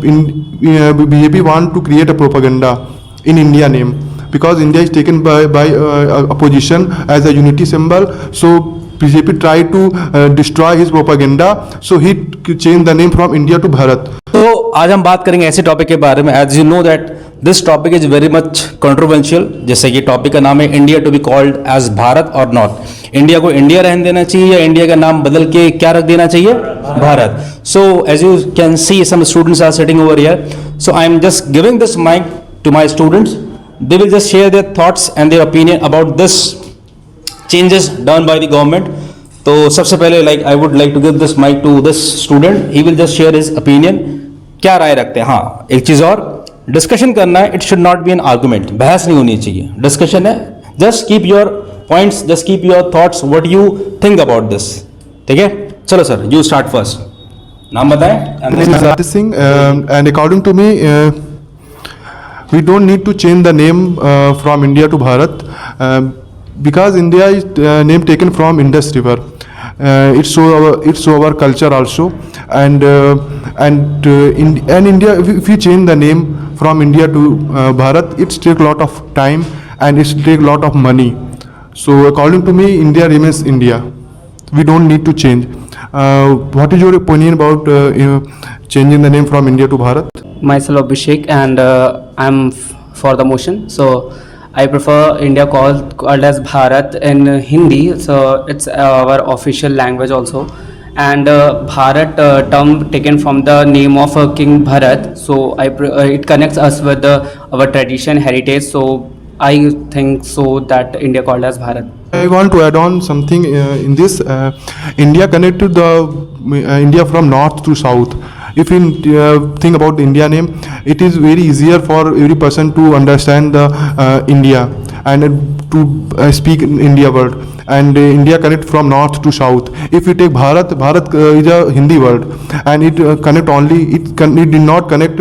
BJP want to create a propaganda in India name, because India is taken by a position as a unity symbol. So BJP try to destroy his propaganda. So he changed the name from India to Bharat. तो आज हम बात करेंगे ऐसे topic के बारे में. As you know that this topic is very much controversial. जैसे कि टॉपिक का नाम है India to be called as Bharat और नॉट. इंडिया को इंडिया रहने देना चाहिए या इंडिया का नाम बदल के क्या रख देना चाहिए, Bharat. So as you can see some students are sitting over here. So I am just giving this mic to my students. They will just share their thoughts and their opinion about this changes done by the government. तो सबसे पहले I would like to give this mic to this student. He will just share his opinion. क्या राय रखते हैं. हाँ, एक चीज़ और discussion करना है. It should not be N argument. बहस नहीं होनी चाहिए, डिस्कशन है. Just keep your points, just keep your thoughts, what you think about this. ठीक है, चलो सर, यू स्टार्ट फर्स्ट. नाम बताएं. Singh. And according to me, we don't need to change the name from India to Bharat, because India is name taken from Indus River. It's our culture also, and India, if we change the name from India to Bharat, it take a lot of time and it take a lot of money. So according to me, India remains India. We don't need to change. What is your opinion about changing the name from India to Bharat? Myself Abhishek, and I'm for the motion. So I prefer India called as Bharat in Hindi. So it's our official language also. And Bharat term taken from the name of King Bharat. So it connects us with our tradition, heritage. So I think so that India called as Bharat. I want to add on something in this. India connected the India from north to south. If you think about the India name, it is very easier for every person to understand the India and to speak in India word. And India connect from north to south. If you take Bharat, Bharat is a Hindi word, and it connect only. It did not connect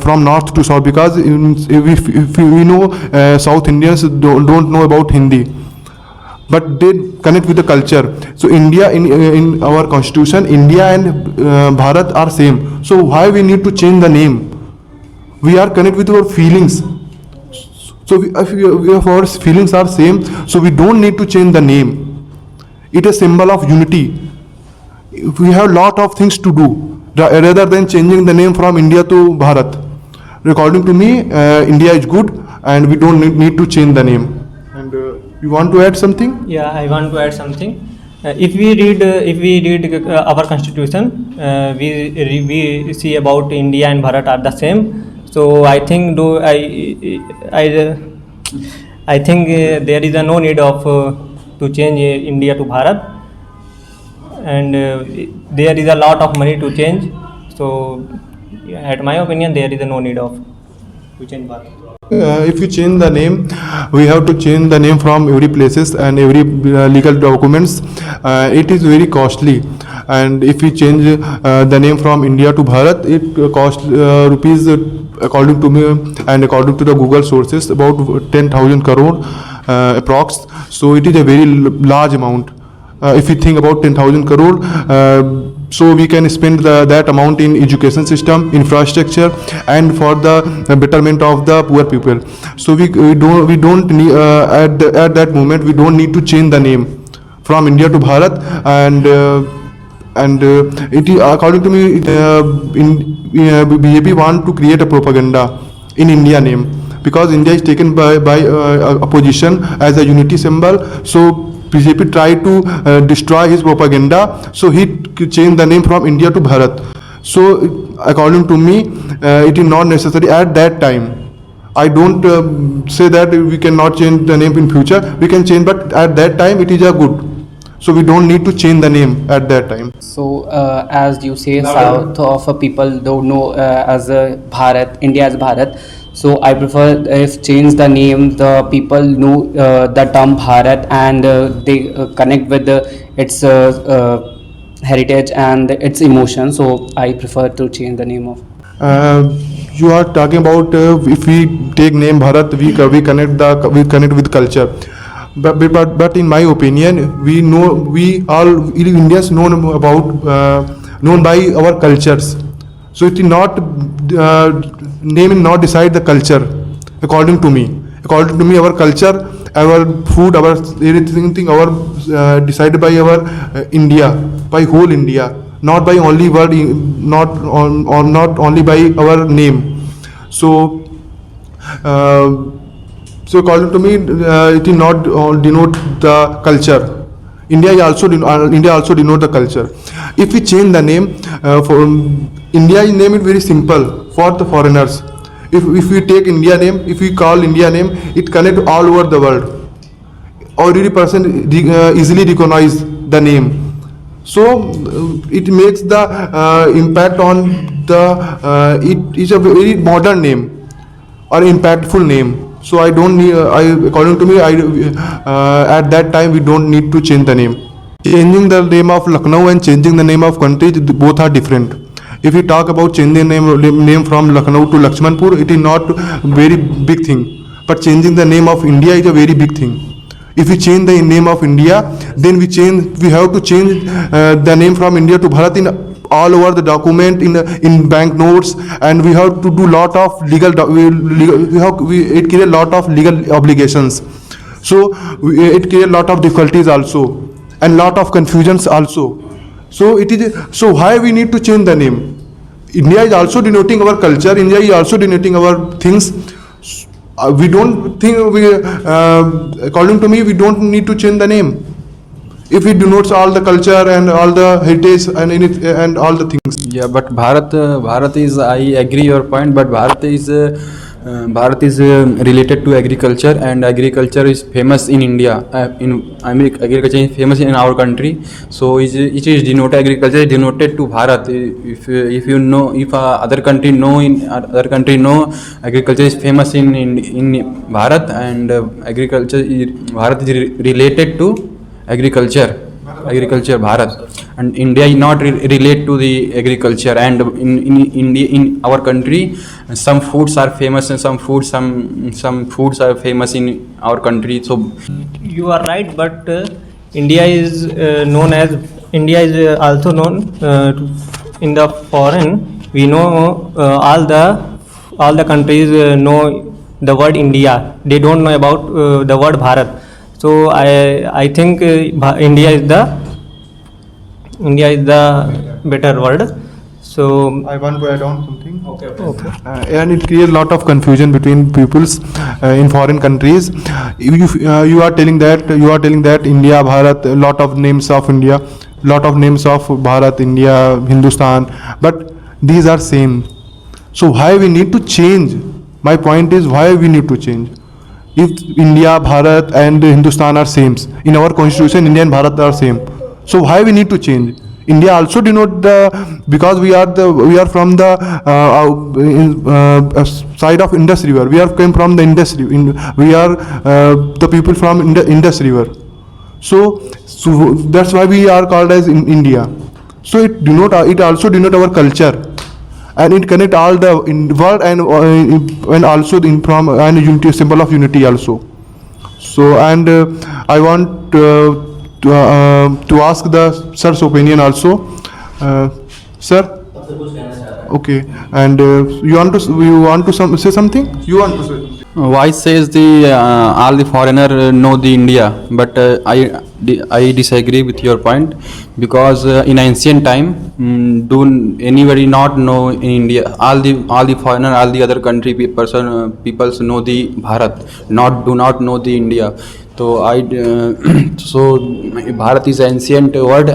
from north to south, because if we know South Indians don't know about Hindi, but they connect with the culture. So India, in our constitution, India and Bharat are same. So why we need to change the name? We are connect with our feelings. So if our feelings are same, so we don't need to change the name. It is a symbol of unity. We have lot of things to do rather than changing the name from India to Bharat. According to me, India is good, and we don't need to change the name. And you want to add something? Yeah, I want to add something. If we read our constitution, we see about India and Bharat are the same. So I think I think there is no need of to change India to Bharat, and there is a lot of money to change. So at my opinion, there is no need of to change Bharat. If you change the name, we have to change the name from every places and every legal documents. It is very costly, and if we change the name from India to Bharat, it costs rupees, according to me and according to the Google sources, about 10,000 crore approx. So it is a very large amount. If you think about 10,000 crore, so we can spend that amount in education system, infrastructure, and for the betterment of the poor people. So we don't need, at that moment we don't need to change the name from India to Bharat. And it is, according to me, BJP want to create a propaganda in India name, because India is taken by a position as a unity symbol. So BJP tried to destroy his propaganda. So he changed the name from India to Bharat. So according to me, it is not necessary at that time. I don't say that we cannot change the name in future. We can change, but at that time it is a good. So we don't need to change the name at that time. So as you say, south of people don't know as Bharat, India as Bharat. So I prefer if change the name, the people know the term Bharat, and they connect with its heritage and its emotion. So I prefer to change the name of. You are talking about if we take name Bharat, we connect with culture. But in my opinion, we all Indians known by our cultures, So it is not name will not decide the culture. According to me, our culture, our food, our everything, our decided by our India, by whole India, not by only word, not on, or not only by our name. So. So according to me, it is not denote the culture. India also denote the culture. If we change the name, for India name is very simple for the foreigners. If we take India name, if we call India name, it connect all over the world. Every person easily recognize the name. So it makes the impact on the. It is a very modern name or impactful name. So I don't need. According to me, at that time we don't need to change the name. Changing the name of Lucknow and changing the name of country, both are different. If we talk about changing name from Lucknow to Lakshmanpur, it is not very big thing. But changing the name of India is a very big thing. If we change the name of India, then we have to change the name from India to Bharat in all over the document, in banknotes, and we have to do lot of it create a lot of legal obligations. So it create a lot of difficulties also, and lot of confusions also. So why we need to change the name? India is also denoting our culture. India is also denoting our things. We don't think according to me, we don't need to change the name. If it denotes all the culture and all the heritage and all the things. Yeah, but Bharat is, I agree your point, but Bharat is related to agriculture, and agriculture is famous in India. Agriculture is famous in our country. So it is denoted, agriculture is denoted to Bharat. If you know, if other country know, agriculture is famous in Bharat, and Bharat is related to agriculture Bharat, and India is not relate to the agriculture. And in India, in our country, some foods are famous, and some foods are famous in our country. So You are right, but India is also known in the foreign. We know all the countries know the word India. They don't know about the word Bharat. So I think India is the better word. So I want to add on something. Okay. And it creates a lot of confusion between peoples in foreign countries. You are telling that India, Bharat, a lot of names of India, lot of names of Bharat, India, Hindustan, but these are same. So why we need to change? My point is why we need to change. If India, Bharat and Hindustan are same, in our constitution India and Bharat are same, so why we need to change? India also denote because we are from the side of Indus River. We came from the industry. We are the people from Indus River. So that's why we are called as in India. So it also denote our culture, and it connect all the world and also from and unity, symbol of unity also. So and I want to ask the sir's opinion also. Sir. Okay, and you want to say something? You want to say? why says the all the foreigner know the India, but I disagree with your point, because in ancient time, do anybody not know in India? All the foreigner, all the other country peoples know the Bharat, do not know the India. So so Bharat is ancient word,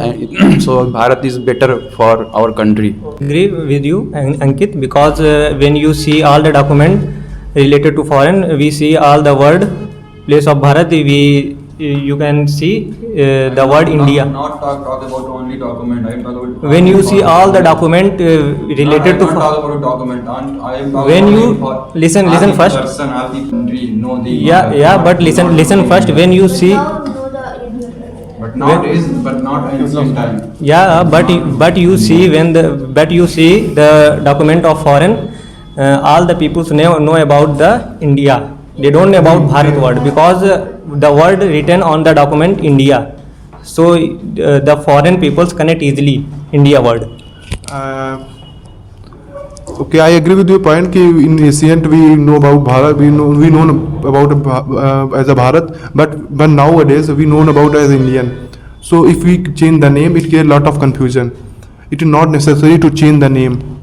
so Bharat is better for our country. agree with you, Ankit, because when you see all the document related to foreign, we see all the word place of Bharat. You can see the word India. Not talk about only document. I am talking about. When you see all the document related to talk about document. I am talking when about you listen first. Person, all the country know the. Yeah, but listen first. When you see. But not ancient time. Yeah, but you see the document of foreign, all the people know about the India. They don't know about Bharat word, because the word written on the document India. So the foreign peoples connect easily India word. Okay, I agree with your point. कि in ancient we know about Bharat, we know about as a Bharat, but nowadays we know about as Indian. So if we change the name, it create a lot of confusion. It is not necessary to change the name.